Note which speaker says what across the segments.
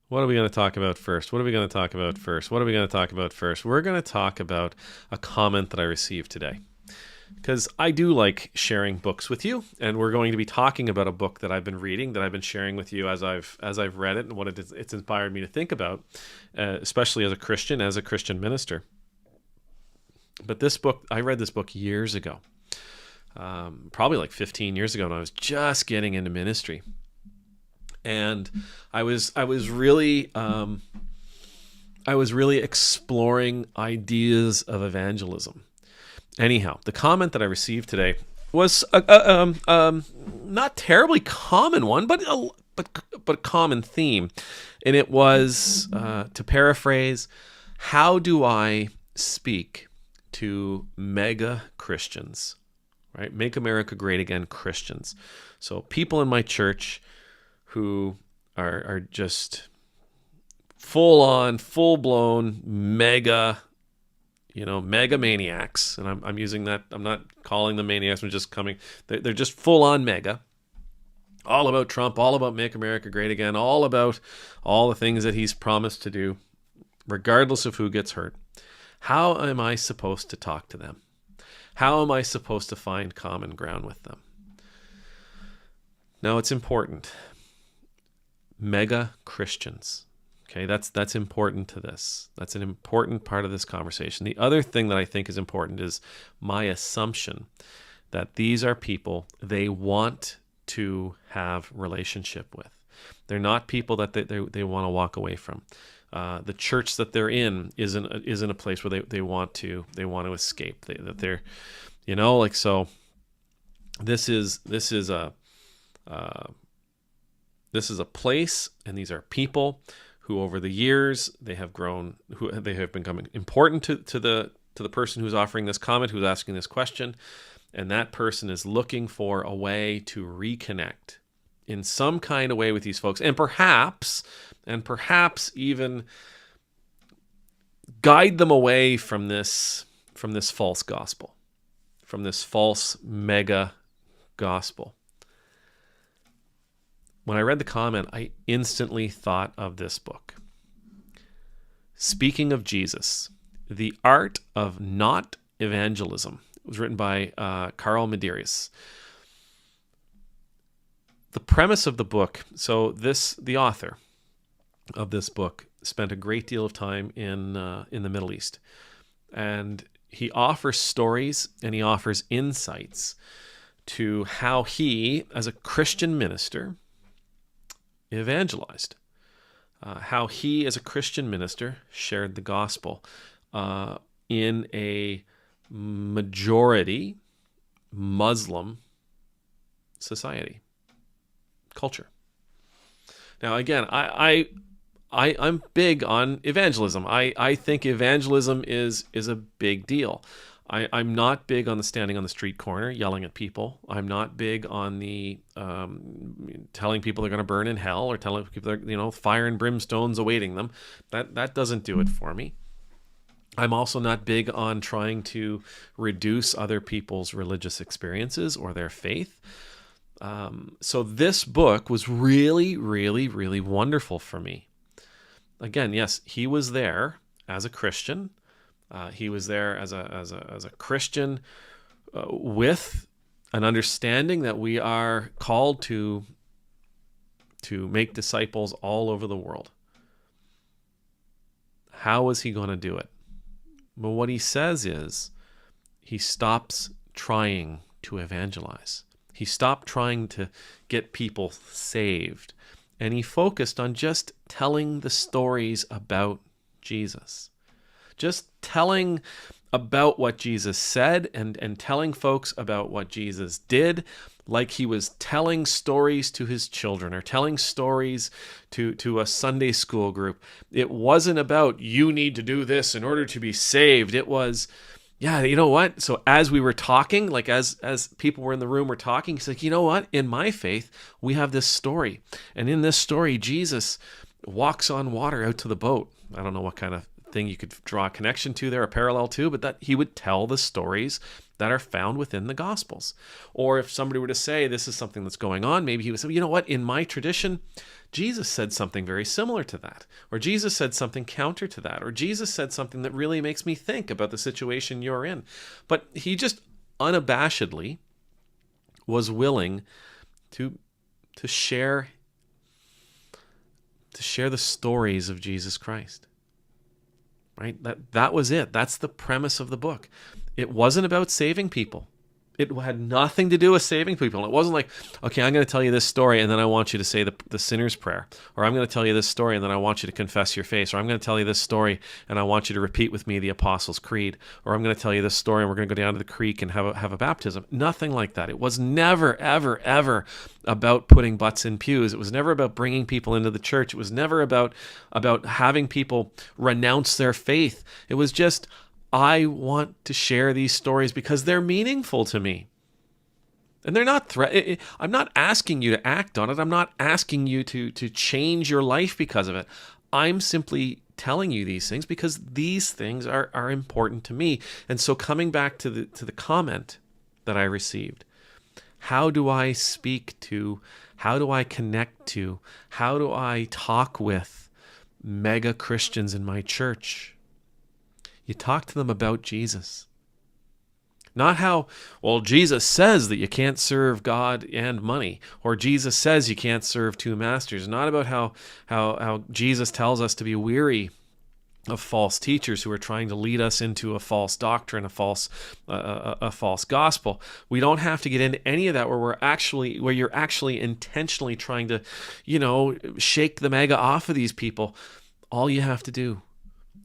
Speaker 1: What are we going to talk about first? What are we going to talk about first? What are we going to talk about first? We're going to talk about a comment that I received today. Because I do like sharing books with you, and we're going to be talking about a book that I've been reading, that I've been sharing with you as I've read it, and what it's inspired me to think about, especially as a Christian minister. But this book, I read this book years ago, probably like 15 years ago, when I was just getting into ministry, and I was really exploring ideas of evangelism. Anyhow, the comment that I received today was a not terribly common one, but a common theme, and it was, to paraphrase, how do I speak to mega Christians, right? Make America Great Again Christians. So people in my church who are just full on, full blown mega maniacs. And I'm using that. I'm not calling them maniacs. I'm just coming. They're just full on mega. All about Trump, all about Make America Great Again, all about all the things that he's promised to do, regardless of who gets hurt. How am I supposed to talk to them? How am I supposed to find common ground with them? Now, it's important. Mega Christians. Okay, that's important to this. That's an important part of this conversation. The other thing that I think is important is my assumption that these are people they want to have relationship with. They're not people that they want to walk away from. The church that they're in isn't a place where they want to escape. So. This is a place, and these are people who over the years they have grown, who they have become important to the person who's offering this comment, who's asking this question, and that person is looking for a way to reconnect in some kind of way with these folks, and perhaps even guide them away from this false gospel, from this false mega gospel. When I read the comment, I instantly thought of this book. Speaking of Jesus, The Art of Not-Evangelism. It was written by Carl Medeiros. The premise of the book, the author of this book spent a great deal of time in the Middle East. And he offers stories and he offers insights to how he, as a Christian minister, evangelized. How he, as a Christian minister, shared the gospel in a majority Muslim society, culture. Now, again, I'm big on evangelism. I think evangelism is a big deal. I'm not big on the standing on the street corner yelling at people. I'm not big on the telling people they're going to burn in hell, or telling people that fire and brimstone's awaiting them. That doesn't do it for me. I'm also not big on trying to reduce other people's religious experiences or their faith. So this book was really, really, really wonderful for me. Again, yes, he was there as a Christian. He was there as a Christian with an understanding that we are called to make disciples all over the world. How was he going to do it? Well, what he says is he stops trying to evangelize. He stopped trying to get people saved, and he focused on just telling the stories about Jesus. Just telling about what Jesus said and telling folks about what Jesus did, like he was telling stories to his children or telling stories to a Sunday school group. It wasn't about, you need to do this in order to be saved. It was, yeah, you know what? So as we were talking, like as people were in the room were talking, he's like, you know what? In my faith, we have this story. And in this story, Jesus walks on water out to the boat. I don't know what kind of thing you could draw a connection to there, a parallel to, but that he would tell the stories that are found within the Gospels. Or if somebody were to say this is something that's going on, maybe he would say, you know what, in my tradition, Jesus said something very similar to that, or Jesus said something counter to that, or Jesus said something that really makes me think about the situation you're in. But he just unabashedly was willing to share the stories of Jesus Christ. Right? That was it. That's the premise of the book. It wasn't about saving people. It had nothing to do with saving people. It wasn't like, okay, I'm going to tell you this story and then I want you to say the sinner's prayer. Or I'm going to tell you this story and then I want you to confess your faith. Or I'm going to tell you this story and I want you to repeat with me the Apostles' Creed. Or I'm going to tell you this story and we're going to go down to the creek and have a baptism. Nothing like that. It was never, ever, ever about putting butts in pews. It was never about bringing people into the church. It was never about having people renounce their faith. It was just, I want to share these stories because they're meaningful to me. And they're not I'm not asking you to act on it. I'm not asking you to change your life because of it. I'm simply telling you these things because these things are important to me. And so coming back to the comment that I received, how do I speak to, how do I connect to, how do I talk with mega Christians in my church? You talk to them about Jesus. Not how, well, Jesus says that you can't serve God and money, or Jesus says you can't serve two masters. Not about how Jesus tells us to be weary of false teachers who are trying to lead us into a false doctrine, a false gospel. We don't have to get into any of that where you're actually intentionally trying to, shake the MAGA off of these people. All you have to do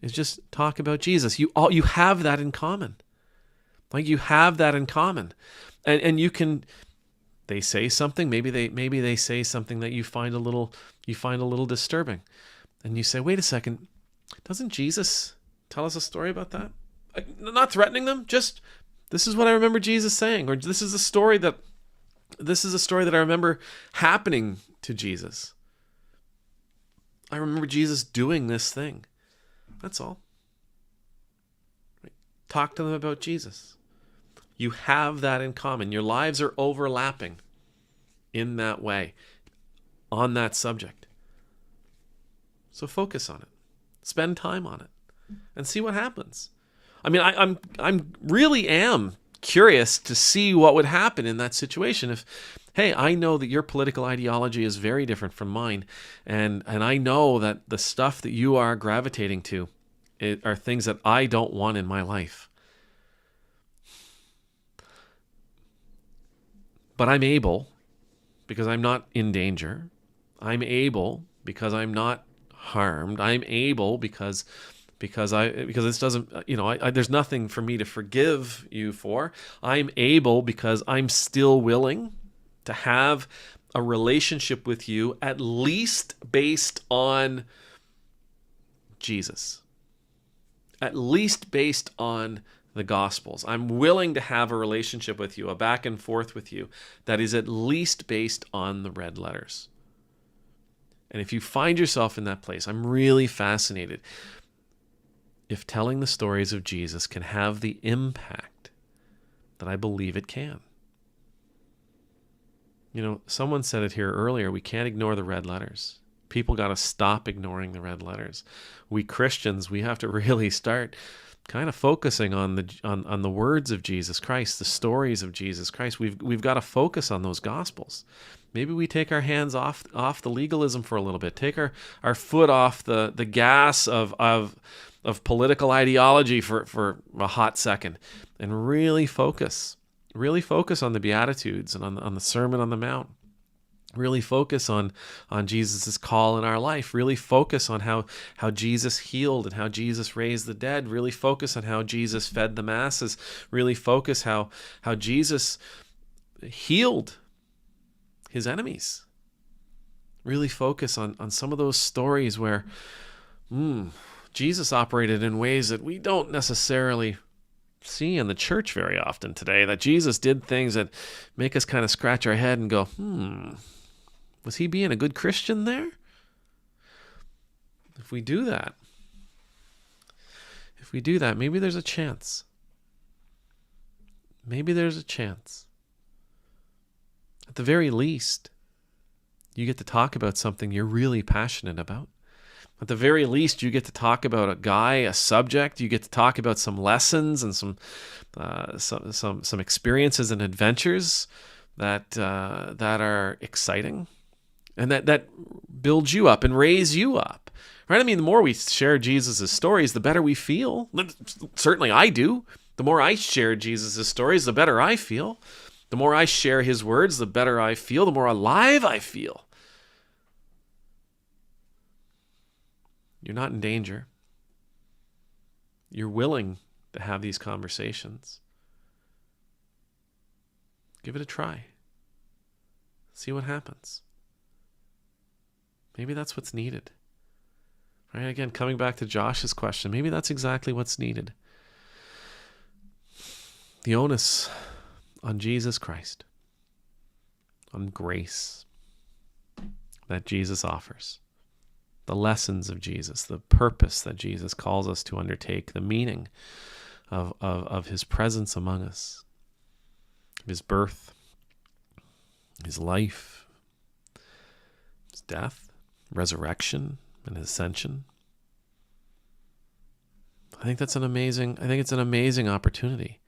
Speaker 1: is just talk about Jesus. You have that in common. Like, you have that in common. And you can, they say something, maybe they say something that you find a little disturbing. And you say, wait a second, doesn't Jesus tell us a story about that? Not threatening them, just, this is what I remember Jesus saying, or this is a story that I remember happening to Jesus. I remember Jesus doing this thing. That's all. Talk to them about Jesus. You have that in common. Your lives are overlapping in that way on that subject. So focus on it. Spend time on it and see what happens. I mean, I'm really am curious to see what would happen in that situation if, hey, I know that your political ideology is very different from mine, and I know that the stuff that you are gravitating to are things that I don't want in my life. But I'm able, because I'm not in danger. I'm able because I'm not harmed. I'm able because this doesn't, there's nothing for me to forgive you for. I'm able because I'm still willing to have a relationship with you, at least based on Jesus, at least based on the Gospels. I'm willing to have a relationship with you, a back and forth with you, that is at least based on the red letters. And if you find yourself in that place, I'm really fascinated if telling the stories of Jesus can have the impact that I believe it can. Someone said it here earlier, we can't ignore the red letters. People got to stop ignoring the red letters. We Christians, we have to really start kind of focusing on the words of Jesus Christ, the stories of Jesus Christ. We've got to focus on those Gospels. Maybe we take our hands off the legalism for a little bit. Take our foot off the gas of political ideology for a hot second, and really focus on the Beatitudes and on the Sermon on the Mount. Really focus on Jesus' call in our life. Really focus on how Jesus healed and how Jesus raised the dead. Really focus on how Jesus fed the masses. Really focus how Jesus healed his enemies. Really focus on some of those stories where Jesus operated in ways that we don't necessarily see in the church very often today. That Jesus did things that make us kind of scratch our head and go, was he being a good Christian there? If we do that, maybe there's a chance. Maybe there's a chance. At the very least, You get to talk about something you're really passionate about. At the very least, you get to talk about a guy, a subject. You get to talk about some lessons and some experiences and adventures that are exciting, and that builds you up and raise you up. Right? I mean, the more we share Jesus' stories, the better we feel. Certainly, I do. The more I share Jesus' stories, the better I feel. The more I share his words, the better I feel. The more alive I feel. You're not in danger. You're willing to have these conversations. Give it a try. See what happens. Maybe that's what's needed. Right? Again, coming back to Josh's question, maybe that's exactly what's needed. The onus on Jesus Christ, on grace that Jesus offers, the lessons of Jesus, the purpose that Jesus calls us to undertake, the meaning of his presence among us, his birth, his life, his death, resurrection, and his ascension. I think it's an amazing opportunity.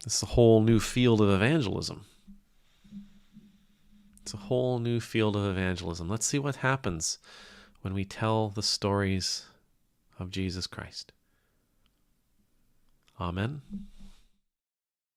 Speaker 1: It's a whole new field of evangelism. It's a whole new field of evangelism. Let's see what happens when we tell the stories of Jesus Christ. Amen.